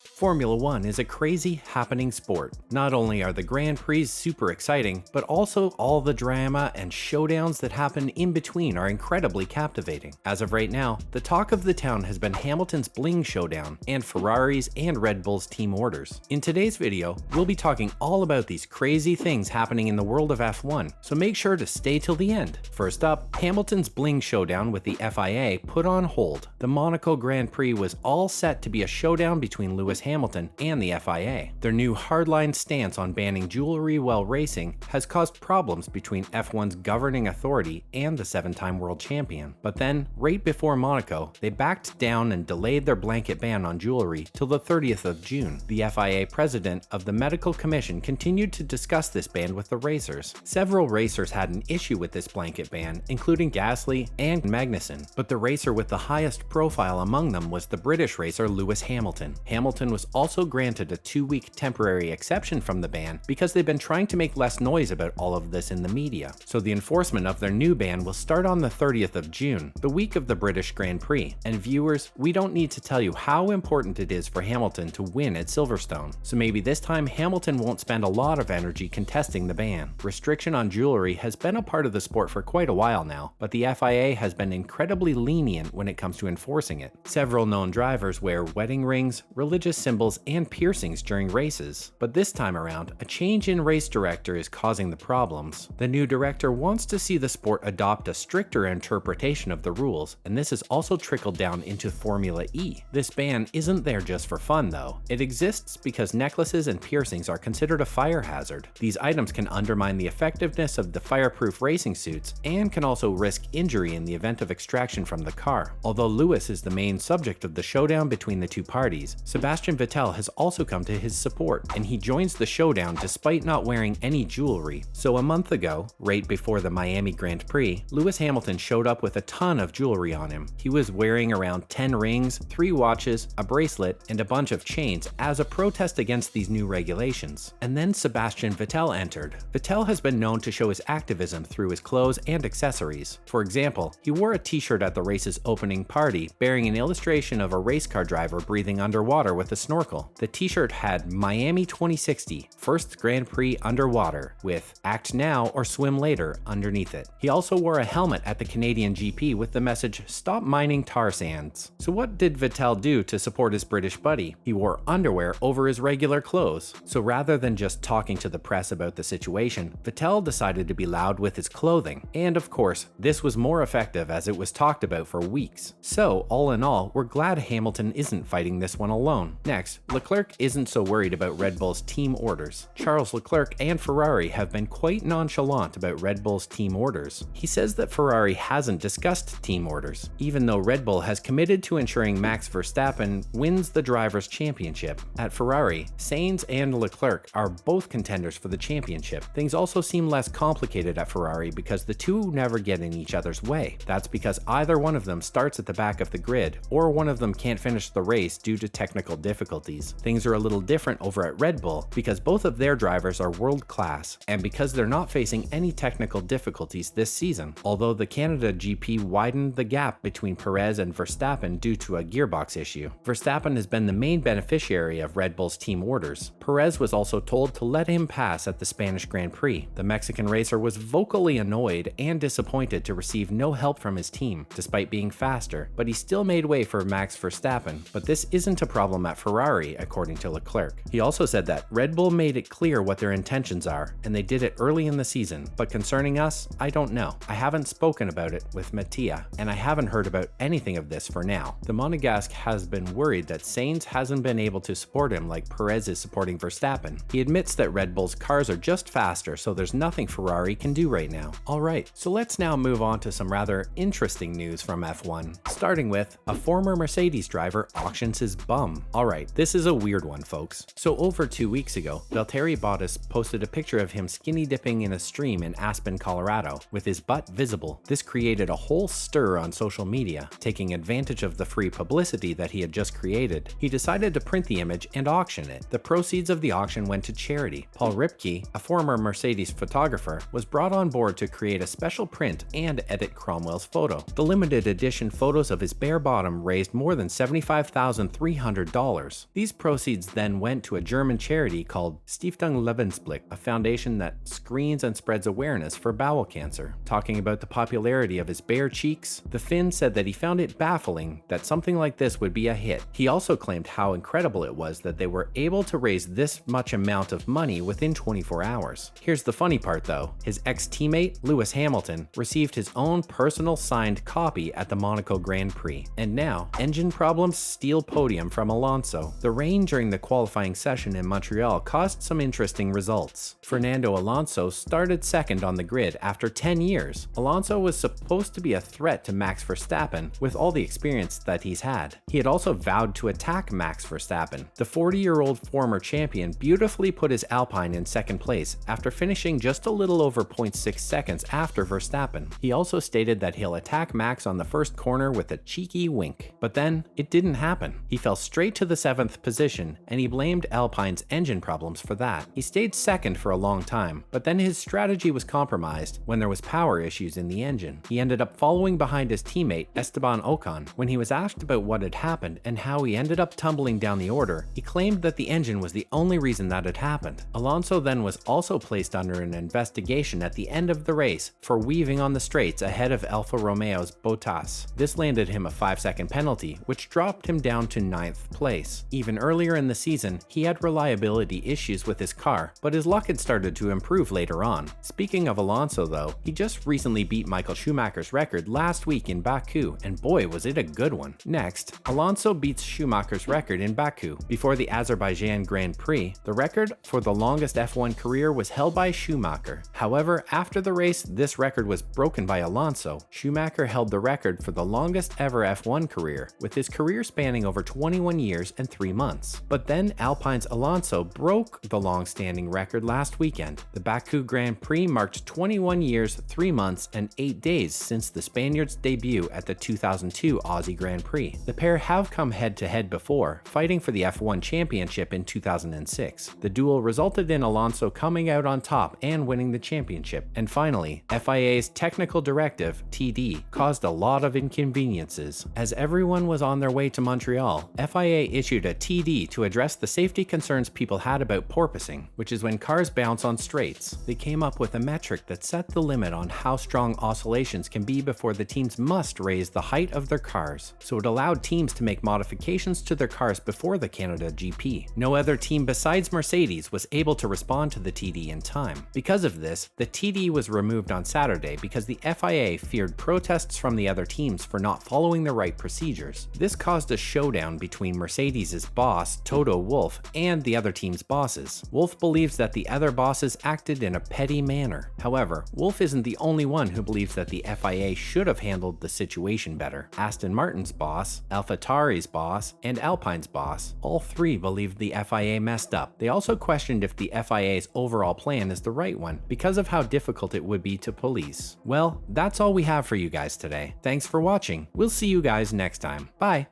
Formula One is a crazy, happening sport. Not only are the Grand Prix super exciting, but also all the drama and showdowns that happen in between are incredibly captivating. As of right now, the talk of the town has been Hamilton's Bling showdown and Ferrari's and Red Bull's team orders. In today's video, we'll be talking all about these crazy things happening in the world of F1, so make sure to stay till the end. First up, Hamilton's Bling showdown with the FIA put on hold. The Monaco Grand Prix was all set to be a showdown between Lewis Hamilton and the FIA. Their new hardline stance on banning jewelry while racing has caused problems between F1's governing authority and the 7-time world champion. But then, right before Monaco, they backed down and delayed their blanket ban on jewelry till the 30th of June. The FIA president of the medical commission continued to discuss this ban with the racers. Several racers had an issue with this blanket ban, including Gasly and Magnussen, but the racer with the highest profile among them was the British racer Lewis Hamilton. Hamilton was also granted a 2-week temporary exception from the ban because they've been trying to make less noise about all of this in the media. So the enforcement of their new ban will start on the 30th of June, the week of the British Grand Prix. And viewers, we don't need to tell you how important it is for Hamilton to win at Silverstone. So maybe this time Hamilton won't spend a lot of energy contesting the ban. Restriction on jewelry has been a part of the sport for quite a while now, but the FIA has been incredibly lenient when it comes to enforcing it. Several known drivers wear wedding rings, religious symbols, and piercings during races. But this time around, a change in race director is causing the problems. The new director wants to see the sport adopt a stricter interpretation of the rules, and this has also trickled down into Formula E. This ban isn't there just for fun though. It exists because necklaces and piercings are considered a fire hazard. These items can undermine the effectiveness of the fireproof racing suits and can also risk injury in the event of extraction from the car. Although Lewis is the main subject of the showdown between the two parties, Sebastian Vettel has also come to his support, and he joins the showdown despite not wearing any jewelry. So a month ago, right before the Miami Grand Prix, Lewis Hamilton showed up with a ton of jewelry on him. He was wearing around 10 rings, 3 watches, a bracelet, and a bunch of chains as a protest against these new regulations. And then Sebastian Vettel entered. Vettel has been known to show his activism through his clothes and accessories. For example, he wore a t-shirt at the race's opening party bearing an illustration of a race car driver breathing underwater with a snorkel. The t-shirt had Miami 2060, first Grand Prix underwater, with Act Now or Swim Later underneath it. He also wore a helmet at the Canadian GP with the message, "Stop mining tar sands." So what did Vettel do to support his British buddy? He wore underwear over his regular clothes. So rather than just talking to the press about the situation, Vettel decided to be loud with his clothing. And of course, this was more effective as it was talked about for weeks. So all in all, we're glad Hamilton isn't fighting this one alone. Next, Leclerc isn't so worried about Red Bull's team orders. Charles Leclerc and Ferrari have been quite nonchalant about Red Bull's team orders. He says that Ferrari hasn't discussed team orders, even though Red Bull has committed to ensuring Max Verstappen wins the Drivers' Championship. At Ferrari, Sainz and Leclerc are both contenders for the championship. Things also seem less complicated at Ferrari because the two never get in each other's way. That's because either one of them starts at the back of the grid, or one of them can't finish the race due to technical difficulties. Things are a little different over at Red Bull because both of their drivers are world class, and because they're not facing any technical difficulties this season. Although the Canada GP widened the gap between Perez and Verstappen due to a gearbox issue. Verstappen has been the main beneficiary of Red Bull's team orders. Perez was also told to let him pass at the Spanish Grand Prix. The Mexican racer was vocally annoyed and disappointed to receive no help from his team, despite being faster, but he still made way for Max Verstappen. But this isn't a problem at Ferrari, according to Leclerc. He also said that Red Bull made it clear what their intentions are, and they did it early in the season. But concerning us, I don't know. I haven't spoken about it with Mattia, and I haven't heard about anything of this for now. The Monegasque has been worried that Sainz hasn't been able to support him like Perez is supporting Verstappen. He admits that Red Bull's cars are just faster, so there's nothing Ferrari can do right now. Alright, so let's now move on to some rather interesting news from F1. Starting with, a former Mercedes driver auctions his bum. Alright, this is a weird one, folks. So over 2 weeks ago, Valtteri Bottas posted a picture of him skinny dipping in a stream in Aspen, Colorado, with his butt visible. This created a whole stir on social media. Taking advantage of the free publicity that he had just created, he decided to print the image and auction it. The proceeds of the auction went to charity. Paul Ripke, a former Mercedes photographer, was brought on board to create a special print and edit Cromwell's photo. The limited edition photos of his bare bottom raised more than $75,300 These proceeds then went to a German charity called Stiftung Lebensblick, a foundation that screens and spreads awareness for bowel cancer. Talking about the popularity of his bare cheeks, the Finn said that he found it baffling that something like this would be a hit. He also claimed how incredible it was that they were able to raise this much amount of money within 24 hours. Here's the funny part though, his ex-teammate, Lewis Hamilton, received his own personal signed copy at the Monaco Grand Prix. And now, engine problems steal podium from Alonso. The rain during the qualifying session in Montreal caused some interesting results. Fernando Alonso started second on the grid after 10 years. Alonso was supposed to be a threat to Max Verstappen with all the experience that he's had. He had also vowed to attack Max Verstappen. The 40-year-old former champion beautifully put his Alpine in second place after finishing just a little over 0.6 seconds after Verstappen. He also stated that he'll attack Max on the first corner with a cheeky wink. But then, it didn't happen. He fell straight to the 7th position, and he blamed Alpine's engine problems for that. He stayed second for a long time, but then his strategy was compromised when there was power issues in the engine. He ended up following behind his teammate Esteban Ocon. When he was asked about what had happened and how he ended up tumbling down the order, he claimed that the engine was the only reason that had happened. Alonso then was also placed under an investigation at the end of the race for weaving on the straights ahead of Alfa Romeo's Bottas. This landed him a 5-second penalty, which dropped him down to 9th place. Even earlier in the season, he had reliability issues with his car, but his luck had started to improve later on. Speaking of Alonso though, he just recently beat Michael Schumacher's record last week in Baku, and boy was it a good one. Next, Alonso beats Schumacher's record in Baku. Before the Azerbaijan Grand Prix, the record for the longest F1 career was held by Schumacher. However, after the race, this record was broken by Alonso. Schumacher held the record for the longest ever F1 career, with his career spanning over 21 years and 3 months. But then Alpine's Alonso broke the long-standing record last weekend. The Baku Grand Prix marked 21 years, 3 months, and 8 days since the Spaniard's debut at the 2002 Aussie Grand Prix. The pair have come head-to-head before, fighting for the F1 championship in 2006. The duel resulted in Alonso coming out on top and winning the championship. And finally, FIA's technical directive, TD, caused a lot of inconveniences. As everyone was on their way to Montreal, FIA issued a TD to address the safety concerns people had about porpoising, which is when cars bounce on straights. They came up with a metric that set the limit on how strong oscillations can be before the teams must raise the height of their cars, so it allowed teams to make modifications to their cars before the Canada GP. No other team besides Mercedes was able to respond to the TD in time. Because of this, the TD was removed on Saturday because the FIA feared protests from the other teams for not following the right procedures. This caused a showdown between Mercedes' boss, Toto Wolff, and the other team's bosses. Wolff believes that the other bosses acted in a petty manner. However, Wolff isn't the only one who believes that the FIA should have handled the situation better. Aston Martin's boss, AlphaTauri's boss, and Alpine's boss, all three believed the FIA messed up. They also questioned if the FIA's overall plan is the right one because of how difficult it would be to police. Well, that's all we have for you guys today. Thanks for watching. We'll see you guys next time. Bye!